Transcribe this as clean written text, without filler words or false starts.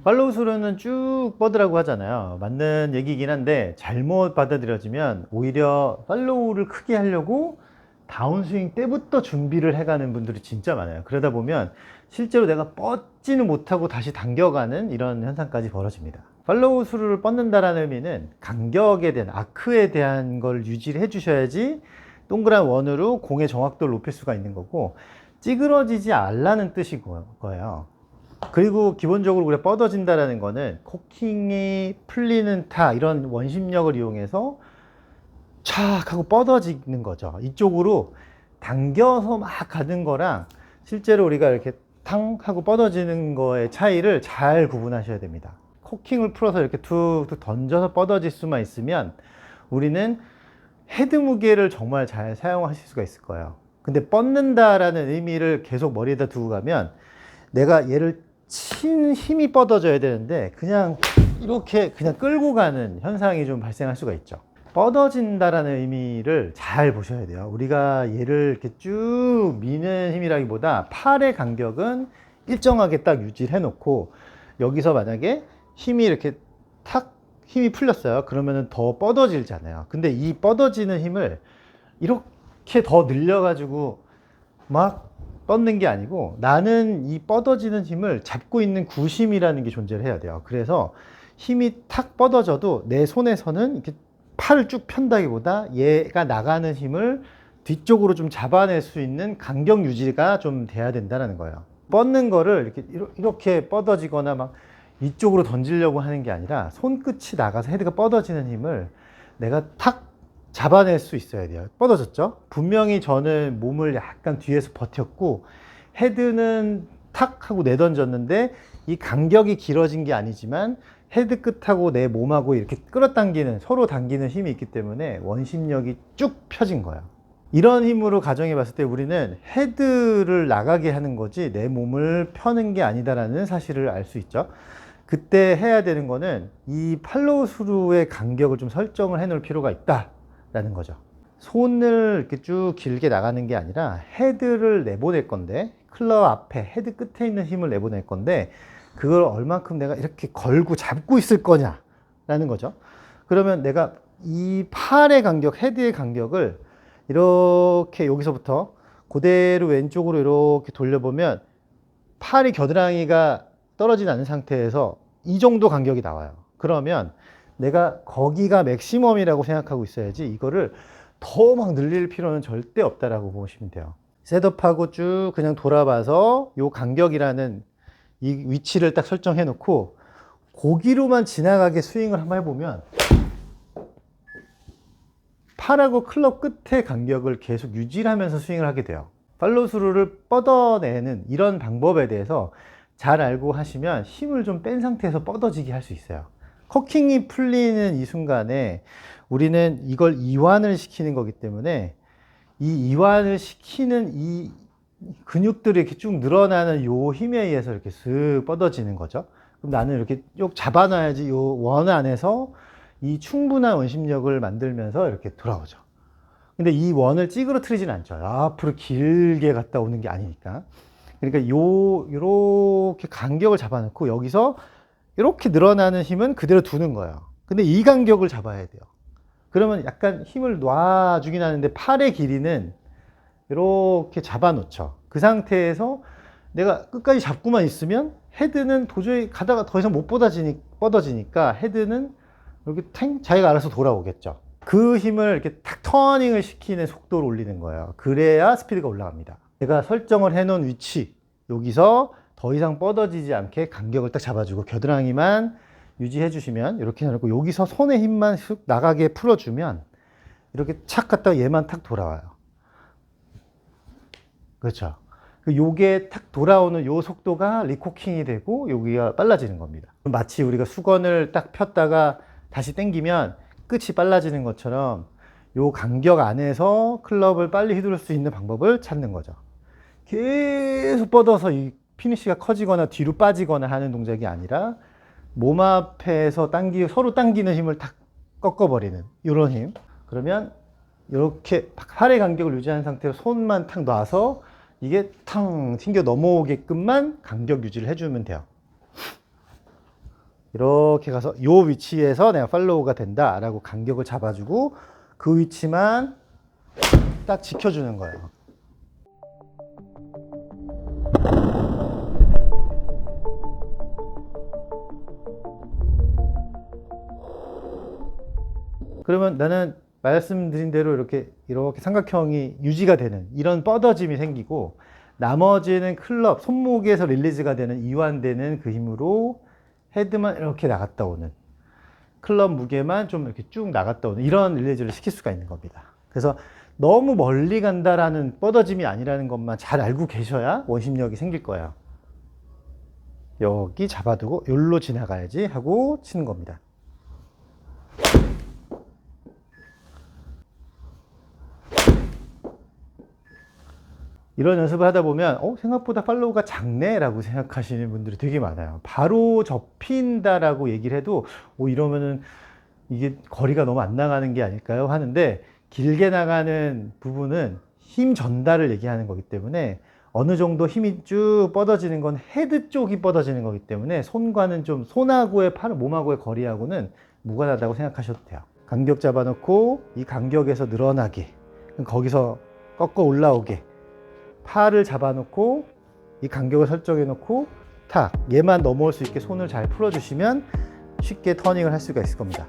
팔로우 스루는 쭉 뻗으라고 하잖아요. 맞는 얘기긴 한데 잘못 받아들여지면 오히려 팔로우를 크게 하려고 다운스윙 때부터 준비를 해가는 분들이 진짜 많아요. 그러다 보면 실제로 내가 뻗지는 못하고 다시 당겨가는 이런 현상까지 벌어집니다. 팔로우 스루를 뻗는다라는 의미는 간격에 대한, 아크에 대한 걸 유지를 해주셔야지 동그란 원으로 공의 정확도를 높일 수가 있는 거고, 찌그러지지 않라는 뜻인 거예요. 그리고 기본적으로 우리가 뻗어진다라는 거는 코킹이 풀리는 타, 이런 원심력을 이용해서 촥 하고 뻗어지는 거죠. 이쪽으로 당겨서 막 가는 거랑 실제로 우리가 이렇게 탕 하고 뻗어지는 거의 차이를 잘 구분하셔야 됩니다. 코킹을 풀어서 이렇게 툭툭 던져서 뻗어질 수만 있으면 우리는 헤드 무게를 정말 잘 사용하실 수가 있을 거예요. 근데 뻗는다라는 의미를 계속 머리에다 두고 가면 내가 얘를 친 힘이 뻗어져야 되는데 그냥 이렇게 그냥 끌고 가는 현상이 좀 발생할 수가 있죠. 뻗어진다라는 의미를 잘 보셔야 돼요. 우리가 얘를 이렇게 쭉 미는 힘이라기보다 팔의 간격은 일정하게 딱 유지를 해놓고 여기서 만약에 힘이 이렇게 탁 힘이 풀렸어요. 그러면은 더 뻗어지잖아요. 근데 이 뻗어지는 힘을 이렇게 더 늘려가지고 막 뻗는 게 아니고 나는 이 뻗어지는 힘을 잡고 있는 구심이라는 게 존재를 해야 돼요. 그래서 힘이 탁 뻗어져도 내 손에서는 이렇게 팔을 쭉 편다기보다 얘가 나가는 힘을 뒤쪽으로 좀 잡아낼 수 있는 간격 유지가 좀 돼야 된다는 거예요. 뻗는 거를 이렇게 뻗어지거나 막 이쪽으로 던지려고 하는 게 아니라 손끝이 나가서 헤드가 뻗어지는 힘을 내가 탁 잡아낼 수 있어야 돼요. 뻗어졌죠? 분명히 저는 몸을 약간 뒤에서 버텼고 헤드는 탁 하고 내던졌는데 이 간격이 길어진 게 아니지만 헤드 끝하고 내 몸하고 이렇게 끌어당기는, 서로 당기는 힘이 있기 때문에 원심력이 쭉 펴진 거예요. 이런 힘으로 가정해 봤을 때 우리는 헤드를 나가게 하는 거지 내 몸을 펴는 게 아니다라는 사실을 알 수 있죠. 그때 해야 되는 거는 이 팔로우 스루의 간격을 좀 설정을 해 놓을 필요가 있다라는 거죠. 손을 이렇게 쭉 길게 나가는 게 아니라 헤드를 내보낼 건데, 클럽 앞에 헤드 끝에 있는 힘을 내보낼 건데 그걸 얼만큼 내가 이렇게 걸고 잡고 있을 거냐라는 거죠. 그러면 내가 이 팔의 간격, 헤드의 간격을 이렇게 여기서부터 그대로 왼쪽으로 이렇게 돌려보면 팔이 겨드랑이가 떨어지지 않은 상태에서 이 정도 간격이 나와요. 그러면 내가 거기가 맥시멈이라고 생각하고 있어야지 이거를 더 막 늘릴 필요는 절대 없다라고 보시면 돼요. 셋업하고 쭉 그냥 돌아봐서 요 간격이라는 이 위치를 딱 설정해 놓고 고기로만 지나가게 스윙을 한번 해보면 팔하고 클럽 끝의 간격을 계속 유지를 하면서 스윙을 하게 돼요. 팔로우 스루를 뻗어내는 이런 방법에 대해서 잘 알고 하시면 힘을 좀 뺀 상태에서 뻗어지게 할 수 있어요. 코킹이 풀리는 이 순간에 우리는 이걸 이완을 시키는 거기 때문에 이 이완을 시키는 이 근육들이 이렇게 쭉 늘어나는 요 힘에 의해서 이렇게 슥 뻗어지는 거죠. 그럼 나는 이렇게 쭉 잡아놔야지 요 원 안에서 이 충분한 원심력을 만들면서 이렇게 돌아오죠. 근데 이 원을 찌그러뜨리진 않죠. 앞으로 길게 갔다 오는 게 아니니까. 그러니까 요렇게 간격을 잡아놓고 여기서 이렇게 늘어나는 힘은 그대로 두는 거예요. 근데 이 간격을 잡아야 돼요. 그러면 약간 힘을 놔주긴 하는데 팔의 길이는 이렇게 잡아놓죠. 그 상태에서 내가 끝까지 잡고만 있으면 헤드는 도저히 가다가 더 이상 못 뻗어지니까 헤드는 이렇게 탱 자기가 알아서 돌아오겠죠. 그 힘을 이렇게 탁 터닝을 시키는 속도를 올리는 거예요. 그래야 스피드가 올라갑니다. 제가 설정을 해 놓은 위치, 여기서 더 이상 뻗어지지 않게 간격을 딱 잡아주고 겨드랑이만 유지해 주시면 이렇게 해놓고 여기서 손의 힘만 쑥 나가게 풀어주면 이렇게 착 갔다가 얘만 탁 돌아와요. 그렇죠. 요게 탁 돌아오는 요 속도가 리코킹이 되고 여기가 빨라지는 겁니다. 마치 우리가 수건을 딱 폈다가 다시 당기면 끝이 빨라지는 것처럼 요 간격 안에서 클럽을 빨리 휘두를 수 있는 방법을 찾는 거죠. 계속 뻗어서 이 피니쉬가 커지거나 뒤로 빠지거나 하는 동작이 아니라 몸 앞에서 서로 당기는 힘을 탁 꺾어버리는 이런 힘. 그러면 이렇게 팔의 간격을 유지한 상태로 손만 탁 놔서 이게 탕 튕겨 넘어오게끔만 간격 유지를 해주면 돼요. 이렇게 가서 요 위치에서 내가 팔로우가 된다라고 간격을 잡아주고 그 위치만 딱 지켜주는 거예요. 그러면 나는 말씀드린 대로 이렇게 삼각형이 유지가 되는 이런 뻗어짐이 생기고, 나머지는 클럽 손목에서 릴리즈가 되는 이완되는 그 힘으로 헤드만 이렇게 나갔다 오는, 클럽 무게만 좀 이렇게 쭉 나갔다 오는 이런 릴리즈를 시킬 수가 있는 겁니다. 그래서 너무 멀리 간다라는 뻗어짐이 아니라는 것만 잘 알고 계셔야 원심력이 생길 거예요. 여기 잡아두고 여기로 지나가야지 하고 치는 겁니다. 이런 연습을 하다 보면 생각보다 팔로우가 작네 라고 생각하시는 분들이 되게 많아요. 바로 접힌다라고 얘기를 해도 이러면은 이게 거리가 너무 안 나가는 게 아닐까요 하는데, 길게 나가는 부분은 힘 전달을 얘기하는 거기 때문에 어느 정도 힘이 쭉 뻗어지는 건 헤드 쪽이 뻗어지는 거기 때문에 손과는 좀, 손하고의 몸하고의 거리하고는 무관하다고 생각하셔도 돼요. 간격 잡아놓고 이 간격에서 늘어나게, 거기서 꺾어 올라오게 팔을 잡아놓고 이 간격을 설정해 놓고 탁 얘만 넘어올 수 있게 손을 잘 풀어주시면 쉽게 터닝을 할 수가 있을 겁니다.